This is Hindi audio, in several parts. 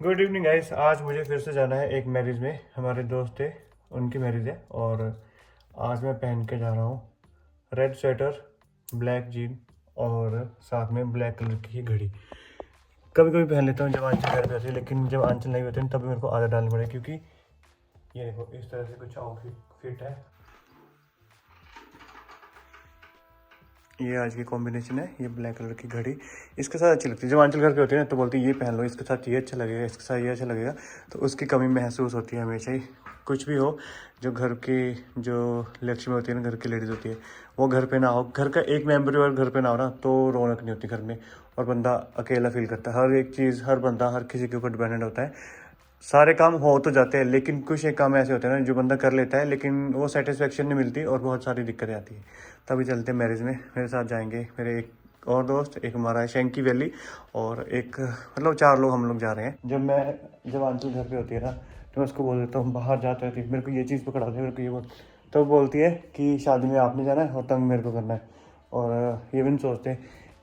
Good evening guys. आज मुझे फिर से जाना है एक मैरिज में। हमारे दोस्त थे, उनकी मैरिज है और आज मैं पहन के जा रहा हूँ रेड स्वेटर, ब्लैक जीन और साथ में ब्लैक कलर की घड़ी। कभी कभी पहन लेता हूँ जब आंचल घर पे होती है, लेकिन जब आंचल नहीं होते हैं तभी मेरे को आदत डालनी पड़ेगी, क्योंकि ये देखो इस तरह से कुछ आउटफिट फिट है। ये आज की कॉम्बिनेशन है, ये ब्लैक कलर की घड़ी इसके साथ अच्छी लगती है। जब आंचल घर पे होती है ना तो बोलती है ये पहन लो, इसके साथ ये अच्छा लगेगा, इसके साथ ये अच्छा लगेगा, तो उसकी कमी महसूस होती है हमेशा ही। कुछ भी हो, जो घर की जो लक्ष्मी होती है ना, घर की लेडीज़ होती है, वो घर पे ना हो, घर का एक मेम्बर और घर पे ना हो ना, तो रौनक नहीं होती घर में और बंदा अकेला फील करता है। हर एक चीज़, हर बंदा हर किसी के ऊपर डिपेंडेंट होता है। सारे काम हो तो जाते हैं, लेकिन कुछ एक काम ऐसे होते हैं ना जो बंदा कर लेता है, लेकिन वो सेटिस्फेक्शन नहीं मिलती और बहुत सारी दिक्कतें आती है। तभी चलते हैं मैरिज में। मेरे साथ जाएंगे मेरे एक और दोस्त, एक हमारा है शंकी वैली, और एक मतलब 4 लोग हम लोग जा रहे हैं। जब आंचल घर पे होती है ना तो मैं उसको बोल देता हूँ बाहर जाते रहती है, मेरे को ये चीज़ पकड़ा दे, मेरे को ये बोल, तो बोलती है कि शादी में आपने जाना है और तंग मेरे को करना है। और ये भी नहीं सोचते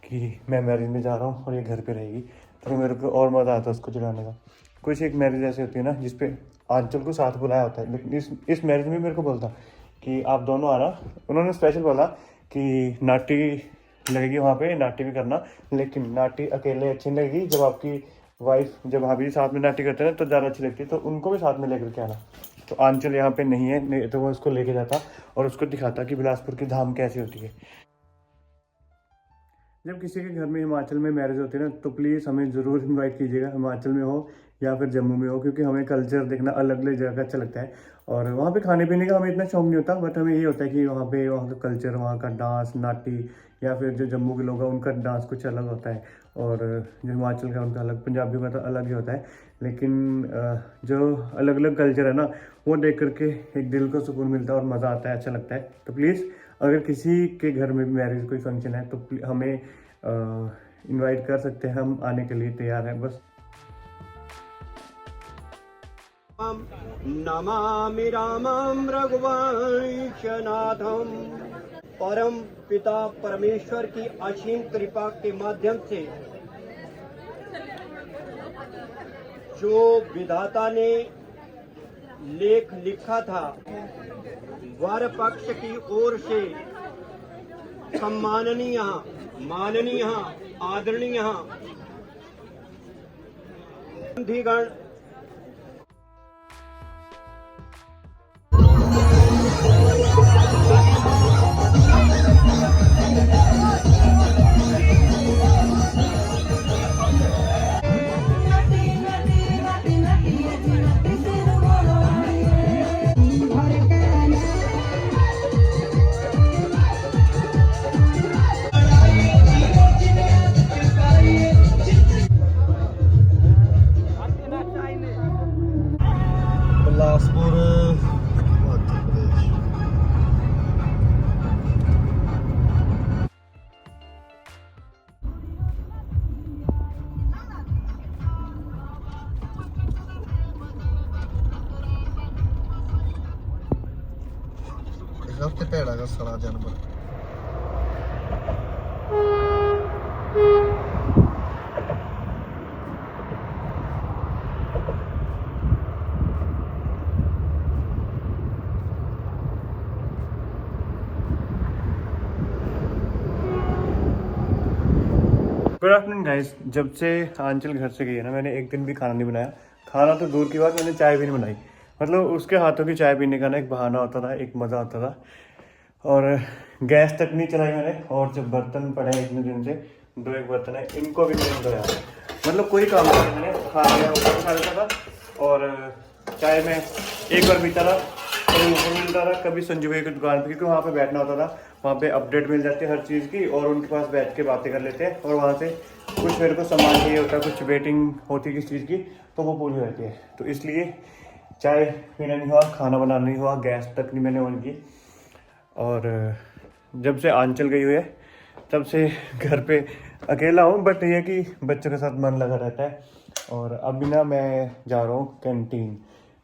कि मैं मैरिज में जा रहा हूँ और ये घर पे रहेगी, तो मेरे को और मज़ा आता है उसको चिढ़ाने का। कुछ एक मैरिज ऐसी होती है ना जिसपे आंचल को साथ बुलाया होता है, लेकिन इस मैरिज में मेरे को बोलता कि आप दोनों आना। उन्होंने स्पेशल बोला कि नाटी लगेगी वहाँ पे, नाटी भी करना, लेकिन नाटी अकेले अच्छी नहीं लगेगी। जब आपकी वाइफ, जब भाभी साथ में नाटी करते हैं ना तो ज़्यादा अच्छी लगती है, तो उनको भी साथ में लेकर के आना। तो आंचल यहाँ पे नहीं है, नहीं तो वो उसको लेके जाता और उसको दिखाता कि बिलासपुर की धाम कैसी होती है। जब किसी के घर में हिमाचल में मैरिज होती है ना तो प्लीज़ हमें ज़रूर इनवाइट कीजिएगा, हिमाचल में हो या फिर जम्मू में हो, क्योंकि हमें कल्चर देखना अलग अलग जगह का अच्छा लगता है। और वहाँ पे खाने पीने का हमें इतना शौक नहीं होता, बट हमें ये होता है कि वहाँ का कल्चर, वहाँ का डांस, नाटी, या फिर जो जम्मू के लोग हैं उनका डांस कुछ अलग होता है, और जो हिमाचल का उनका अलग, पंजाबियों का तो अलग ही होता है। लेकिन जो अलग अलग कल्चर है ना, वो देख करके एक दिल को सुकून मिलता है और मज़ा आता है, अच्छा लगता है। तो प्लीज़ अगर किसी के घर में मैरिज कोई फंक्शन है तो हमें इनवाइट कर सकते हैं, हम आने के लिए तैयार हैं बस। नमामि रामं रघुवंशनाथं। परम पिता परमेश्वर की असीम कृपा के माध्यम से जो विधाता ने लेख लिखा था, वर पक्ष की ओर से सम्माननीय, माननीय, आदरणीय बंधुगण, बिलासपुर मध्य प्रदेश। हफ्ते भैड़ा का सारा जानवर। Good afternoon guys. जब से आंचल घर से गई है ना, मैंने एक दिन भी खाना नहीं बनाया। खाना तो दूर की बात, मैंने चाय भी नहीं बनाई। मतलब उसके हाथों की चाय पीने का ना एक बहाना होता था, एक मज़ा आता था। और गैस तक नहीं चलाई मैंने। और जब बर्तन पड़े हैं इतने दिन से, 2-1 बर्तन है, इनको भी नहीं धोया। मतलब कोई काम नहीं, मैंने खाना ऊपर खा लेता था और चाय में एक बार पीता था, कभी ऊपर मिलता था, कभी संजू भाई की दुकान पर, क्योंकि वहाँ पे बैठना होता था। वहाँ पे अपडेट मिल जाती है हर चीज़ की, और उनके पास बैठ के बातें कर लेते हैं। और वहाँ से कुछ मेरे को सामान चाहिए होता है, कुछ वेटिंग होती है किस चीज़ की, तो वो पूरी रहती है। तो इसलिए चाय पीना नहीं हुआ, खाना बनाना नहीं हुआ, गैस तक नहीं मैंने ऑन की। और जब से आंचल गई हुई है तब से घर पे अकेला हूँ, बट ये कि बच्चों के साथ मन लगा रहता है। और अभी ना मैं जा रहा हूँ कैंटीन,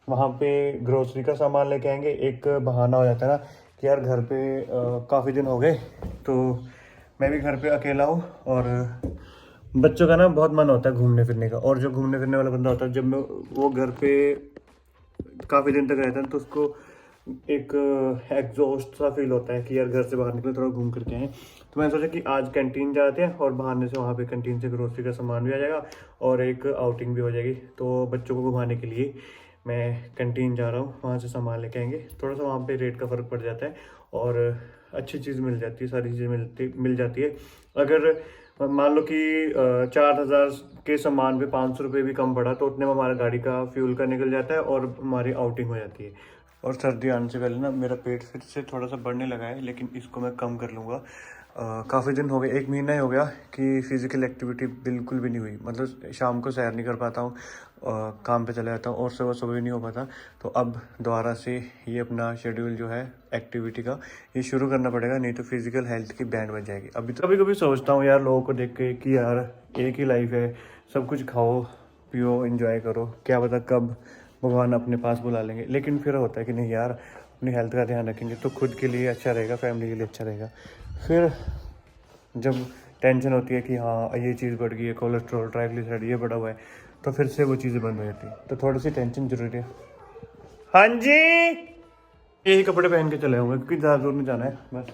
वहाँ पे ग्रोसरी का सामान लेके आएंगे। एक बहाना हो जाता है ना कि यार घर पे काफ़ी दिन हो गए, तो मैं भी घर पे अकेला हूँ और बच्चों का ना बहुत मन होता है घूमने फिरने का, और जो घूमने फिरने वाला बंदा होता है जब वो घर पे काफ़ी दिन तक रहता है तो उसको एक एग्जॉस्ट सा फील होता है कि यार घर से बाहर निकले, थोड़ा घूम करके आए। तो मैंने सोचा कि आज कैंटीन जाते हैं और बहाने से वहाँ पे कैंटीन से ग्रोसरी का सामान भी आ जाएगा और एक आउटिंग भी हो जाएगी। तो बच्चों को घुमाने के लिए मैं कैंटीन जा रहा हूँ, वहाँ से सामान लेके आएंगे। थोड़ा सा वहाँ पे रेट का फ़र्क पड़ जाता है और अच्छी चीज़ मिल जाती है, सारी चीज़ें मिल जाती है। अगर मान लो कि 4,000 के सामान पे 500 रुपये भी कम पड़ा तो उतने में हमारा गाड़ी का फ्यूल का निकल जाता है और हमारी आउटिंग हो जाती है। और सर्दी आने से पहले ना मेरा पेट फिर से थोड़ा सा बढ़ने लगा है, लेकिन इसको मैं कम कर लूँगा। काफ़ी दिन हो गए, 1 महीना ही हो गया कि फ़िज़िकल एक्टिविटी बिल्कुल भी नहीं हुई। मतलब शाम को सैर नहीं कर पाता हूँ, काम पे चला जाता हूँ और सुबह सुबह भी नहीं हो पाता। तो अब दोबारा से ये अपना शेड्यूल जो है एक्टिविटी का ये शुरू करना पड़ेगा, नहीं तो फिज़िकल हेल्थ की बैंड बज जाएगी। अभी तो कभी कभी सोचता हूँ यार लोगों को देख के कि यार एक ही लाइफ है, सब कुछ खाओ पियो एंजॉय करो, क्या पता कब भगवान अपने पास बुला लेंगे। लेकिन फिर होता है कि नहीं यार, अपनी हेल्थ का ध्यान रखेंगे तो खुद के लिए अच्छा रहेगा, फैमिली के लिए अच्छा रहेगा। फिर जब टेंशन होती है कि हाँ ये चीज़ बढ़ गई है, कोलेस्ट्रॉल ट्राइग्लिसराइड ये बढ़ा हुआ है, तो फिर से वो चीज़ें बंद हो जाती है। तो थोड़ी सी टेंशन जरूरी है। हाँ जी, यही कपड़े पहन के चले होंगे क्योंकि ज़्यादा दूर नहीं जाना है बस।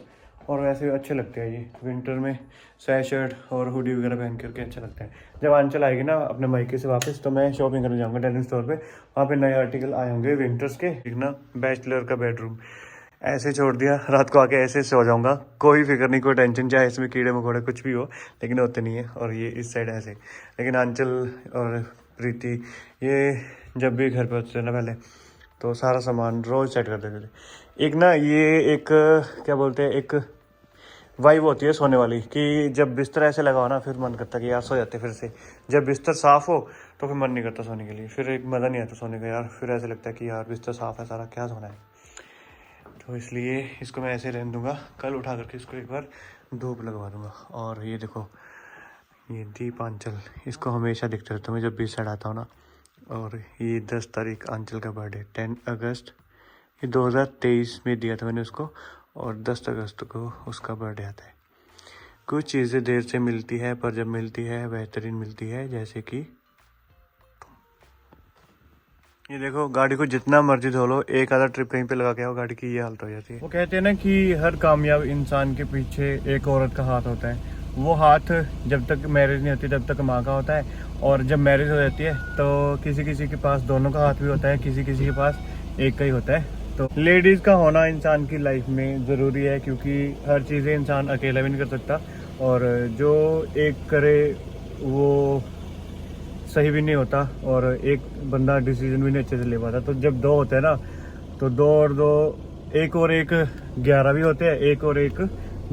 और वैसे अच्छे लगते हैं ये विंटर में, स्वेट शर्ट और हुडी वगैरह पहन करके अच्छा लगता है। जब आंचल आएगी ना अपने मायके से वापस तो मैं शॉपिंग करने जाऊँगा डेनिम स्टोर पे, वहाँ पे नए आर्टिकल आए होंगे विंटर्स के। एक ना बैचलर का बेडरूम ऐसे छोड़ दिया, रात को आके ऐसे सो जाऊँगा, कोई फिक्र नहीं, कोई टेंशन, चाहे इसमें कीड़े मकोड़े कुछ भी हो, लेकिन होते नहीं है। और ये इस साइड ऐसे, लेकिन आंचल और प्रीति ये जब भी घर पे होते थे ना पहले तो सारा सामान रोज़ सेट कर देते थे। एक ना ये एक क्या बोलते हैं, एक वाइब होती है सोने वाली कि जब बिस्तर ऐसे लगा हो ना फिर मन करता है कि यार सो जाते फिर से। जब बिस्तर साफ़ हो तो फिर मन नहीं करता सोने के लिए, फिर एक मज़ा नहीं आता सोने का यार, फिर ऐसे लगता है कि यार बिस्तर साफ़ है सारा, क्या सोना है। तो इसलिए इसको मैं ऐसे रहने दूँगा, कल उठा करके इसको एक बार धूप लगवा दूँगा। और ये देखो ये दीप आंचल, इसको हमेशा दिखते रहता हूँ मैं जब भी साइड आता हूँ ना। और ये 10 तारीख आंचल का बर्थडे, 10 अगस्त, ये 2023 में दिया था मैंने उसको, और 10 अगस्त को उसका बर्थडे आता है। कुछ चीज़ें देर से मिलती है पर जब मिलती है बेहतरीन मिलती है, जैसे कि ये देखो गाड़ी को जितना मर्जी धो लो, एक आधा ट्रिप कहीं पे लगा के आओ गाड़ी की ये हालत हो जाती है। वो कहते हैं ना कि हर कामयाब इंसान के पीछे एक औरत का हाथ होता है। वो हाथ जब तक मैरिज नहीं होती तब तक माँ का होता है, और जब मैरिज हो जाती है तो किसी किसी के पास दोनों का हाथ भी होता है, किसी किसी के पास एक का ही होता है। तो लेडीज़ का होना इंसान की लाइफ में ज़रूरी है, क्योंकि हर चीज़ें इंसान अकेला भी नहीं कर सकता, और जो एक करे वो सही भी नहीं होता, और एक बंदा डिसीजन भी नहीं अच्छे से ले पाता। तो जब दो होते हैं ना तो दो और दो, एक और एक 11 भी होते हैं, एक और एक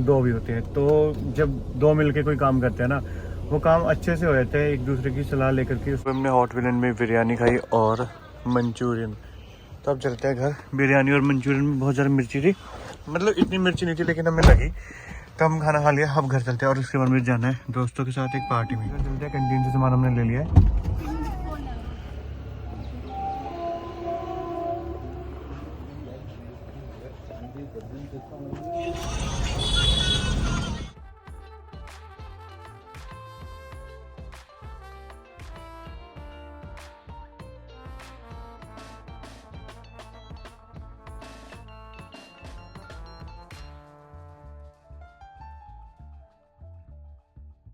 2 भी होते हैं। तो जब दो मिलके कोई काम करते हैं ना वो काम अच्छे से हो जाते हैं, एक दूसरे की सलाह लेकर के। उसमें हमने हॉट विलन में बिरयानी खाई और मंचूरियन। तो अब चलते हैं घर। बिरयानी और मंचूरियन में बहुत ज़्यादा मिर्ची थी, मतलब इतनी मिर्ची नहीं थी लेकिन हमें लगी, तो हम खाना खा लिया। अब घर चलते हैं और उसके बाद में जाना है दोस्तों के साथ एक पार्टी में। चलते हैं, कैंटीन से सामान हमने ले लिया है।